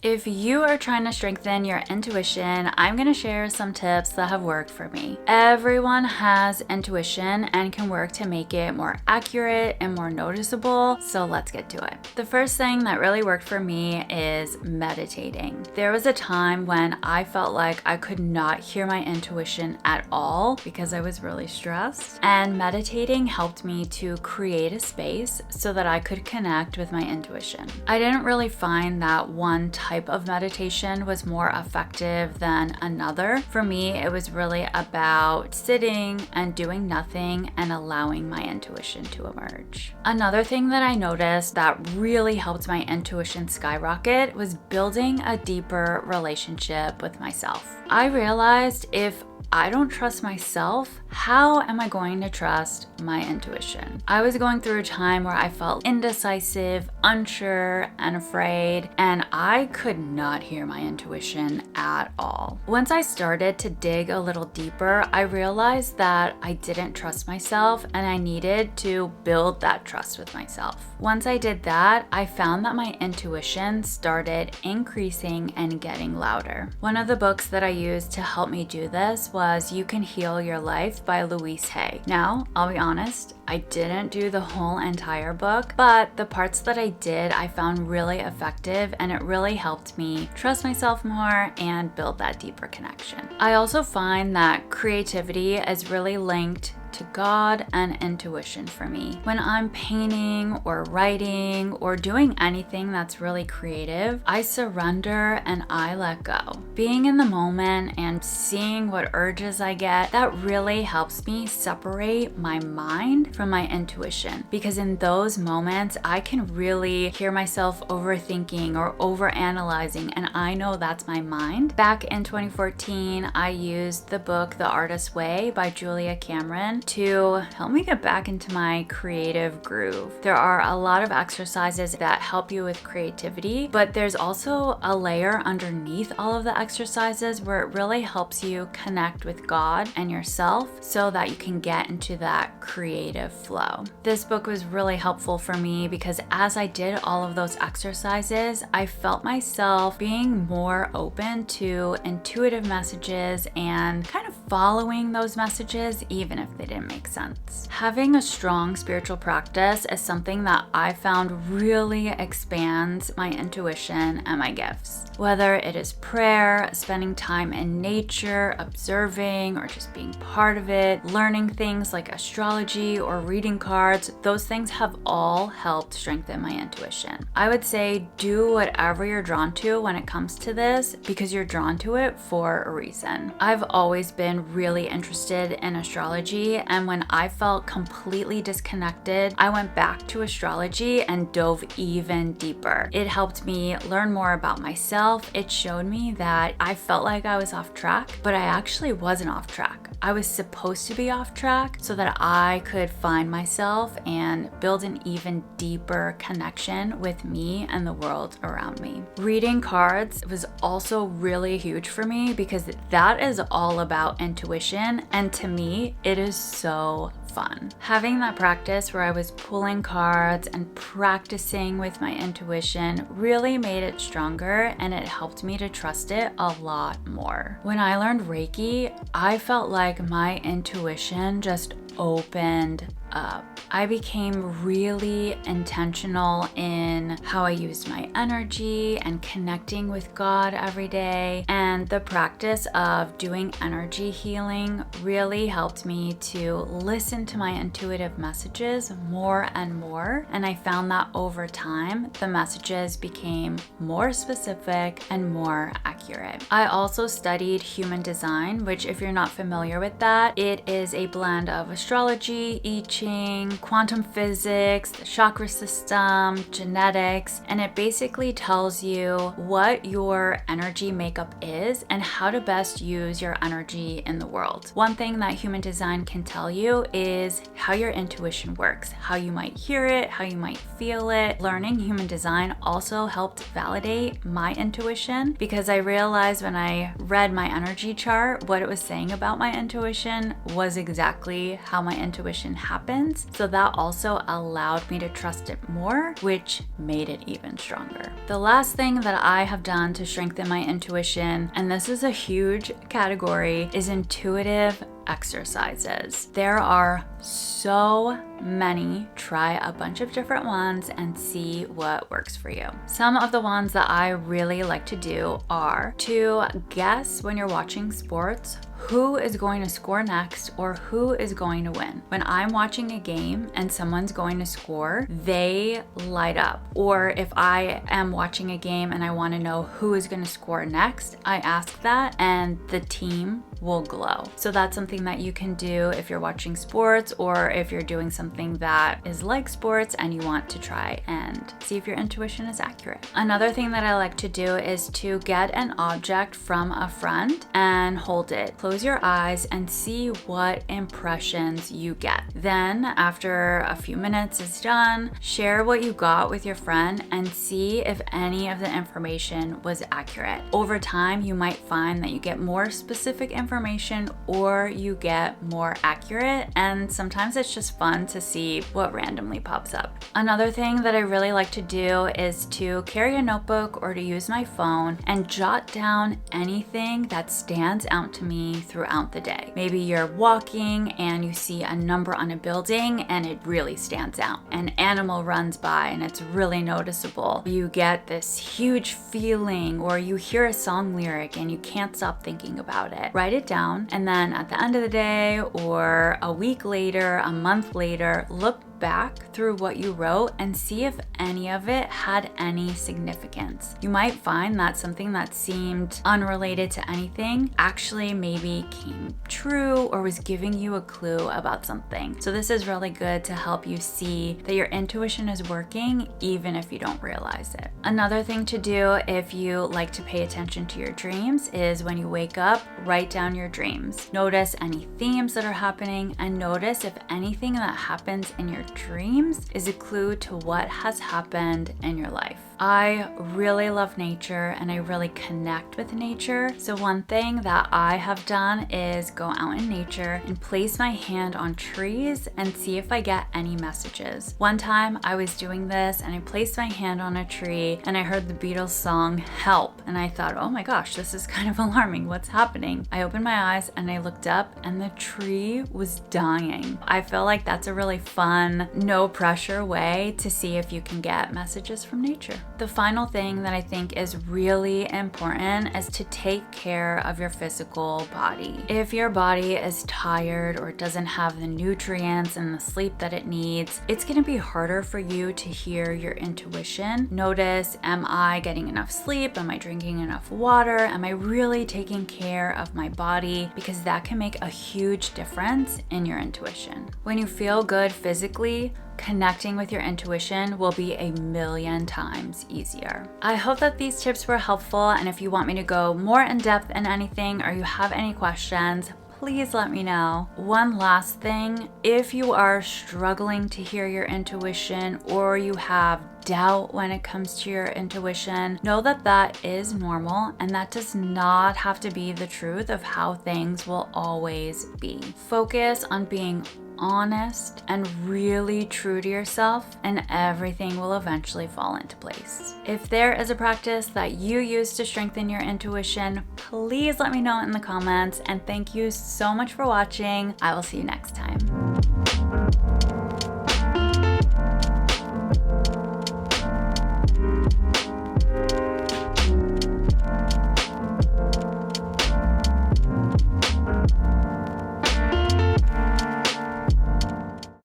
If you are trying to strengthen your intuition, I'm going to share some tips that have worked for me. Everyone has intuition and can work to make it more accurate and more noticeable, so let's get to it. The first thing that really worked for me is meditating. There was a time when I felt like I could not hear my intuition at all because I was really stressed, and meditating helped me to create a space so that I could connect with my intuition. I didn't really find that one type of meditation was more effective than another. For me, it was really about sitting and doing nothing and allowing my intuition to emerge. Another thing that I noticed that really helped my intuition skyrocket was building a deeper relationship with myself. I realized if I don't trust myself, how am I going to trust my intuition? I was going through a time where I felt indecisive, unsure, and afraid, and I could not hear my intuition at all. Once I started to dig a little deeper, I realized that I didn't trust myself and I needed to build that trust with myself. Once I did that, I found that my intuition started increasing and getting louder. One of the books that I used to help me do this was You Can Heal Your Life by Louise Hay. Now, I'll be honest, I didn't do the whole entire book, but the parts that I did I found really effective, and it really helped me trust myself more and build that deeper connection. I also find that creativity is really linked to God and intuition for me. When I'm painting or writing or doing anything that's really creative, I surrender and I let go. Being in the moment and seeing what urges I get, that really helps me separate my mind from my intuition, because in those moments I can really hear myself overthinking or overanalyzing, and I know that's my mind. Back in 2014, I used the book The Artist's Way by Julia Cameron to help me get back into my creative groove. There are a lot of exercises that help you with creativity, but there's also a layer underneath all of the exercises where it really helps you connect with God and yourself so that you can get into that creative flow. This book was really helpful for me because as I did all of those exercises, I felt myself being more open to intuitive messages and kind of following those messages even if they didn't make sense. Having a strong spiritual practice is something that I found really expands my intuition and my gifts. Whether it is prayer, spending time in nature, observing, or just being part of it, learning things like astrology or reading cards, those things have all helped strengthen my intuition. I would say do whatever you're drawn to when it comes to this, because you're drawn to it for a reason. I've always been really interested in astrology, and when I felt completely disconnected, I went back to astrology and dove even deeper. It helped me learn more about myself. It showed me that I felt like I was off track, but I actually wasn't off track. I was supposed to be off track so that I could find myself and build an even deeper connection with me and the world around me. Reading cards was also really huge for me because that is all about intuition, and to me, it is so fun. Having that practice where I was pulling cards and practicing with my intuition really made it stronger, and it helped me to trust it a lot more. When I learned Reiki, I felt like my intuition just opened up. I became really intentional in how I used my energy and connecting with God every day. And the practice of doing energy healing really helped me to listen to my intuitive messages more and more. And I found that over time, the messages became more specific and more accurate. I also studied human design, which, if you're not familiar with that, it is a blend of astrology, I Ching, quantum physics, the chakra system, genetics, and it basically tells you what your energy makeup is and how to best use your energy in the world. One thing that human design can tell you is how your intuition works, how you might hear it, how you might feel it. Learning human design also helped validate my intuition because I realized realized when I read my energy chart, what it was saying about my intuition was exactly how my intuition happens. So that also allowed me to trust it more, which made it even stronger. The last thing that I have done to strengthen my intuition, and this is a huge category, is intuitive exercises. There are so many. Try a bunch of different ones and see what works for you. Some of the ones that I really like to do are to guess when you're watching sports who is going to score next or who is going to win. When I'm watching a game and someone's going to score, they light up. Or if I am watching a game and I want to know who is going to score next, I ask that and the team will glow. So that's something that you can do if you're watching sports or if you're doing something that is like sports and you want to try and see if your intuition is accurate. Another thing that I like to do is to get an object from a friend and hold it. Close your eyes and see what impressions you get. Then after a few minutes is done, share what you got with your friend and see if any of the information was accurate. Over time, you might find that you get more specific information or you get more accurate, and sometimes it's just fun to see what randomly pops up. Another thing that I really like to do is to carry a notebook or to use my phone and jot down anything that stands out to me throughout the day. Maybe you're walking and you see a number on a building and it really stands out. An animal runs by and it's really noticeable. You get this huge feeling, or you hear a song lyric and you can't stop thinking about it. Write it down, and then at the end of the day or a week later, a month later, look back through what you wrote and see if any of it had any significance. You might find that something that seemed unrelated to anything actually maybe came true or was giving you a clue about something. So this is really good to help you see that your intuition is working even if you don't realize it. Another thing to do if you like to pay attention to your dreams is when you wake up, write down your dreams. Notice any themes that are happening and notice if anything that happens in your dreams is a clue to what has happened in your life. I really love nature and I really connect with nature. So one thing that I have done is go out in nature and place my hand on trees and see if I get any messages. One time I was doing this and I placed my hand on a tree and I heard the Beatles song Help, and I thought, oh my gosh, this is kind of alarming. What's happening? I opened my eyes and I looked up and the tree was dying. I feel like that's a really fun, no pressure way to see if you can get messages from nature. The final thing that I think is really important is to take care of your physical body. If your body is tired or doesn't have the nutrients and the sleep that it needs, it's going to be harder for you to hear your intuition. Notice, am I getting enough sleep? Am I drinking enough water? Am I really taking care of my body? Because that can make a huge difference in your intuition. When you feel good physically, connecting with your intuition will be a million times easier. I hope that these tips were helpful, and if you want me to go more in depth in anything or you have any questions, please let me know. One last thing, if you are struggling to hear your intuition or you have doubt when it comes to your intuition, know that that is normal and that does not have to be the truth of how things will always be. Focus on being honest and really true to yourself, and everything will eventually fall into place. If there is a practice that you use to strengthen your intuition, please let me know in the comments, and thank you so much for watching. I will see you next time.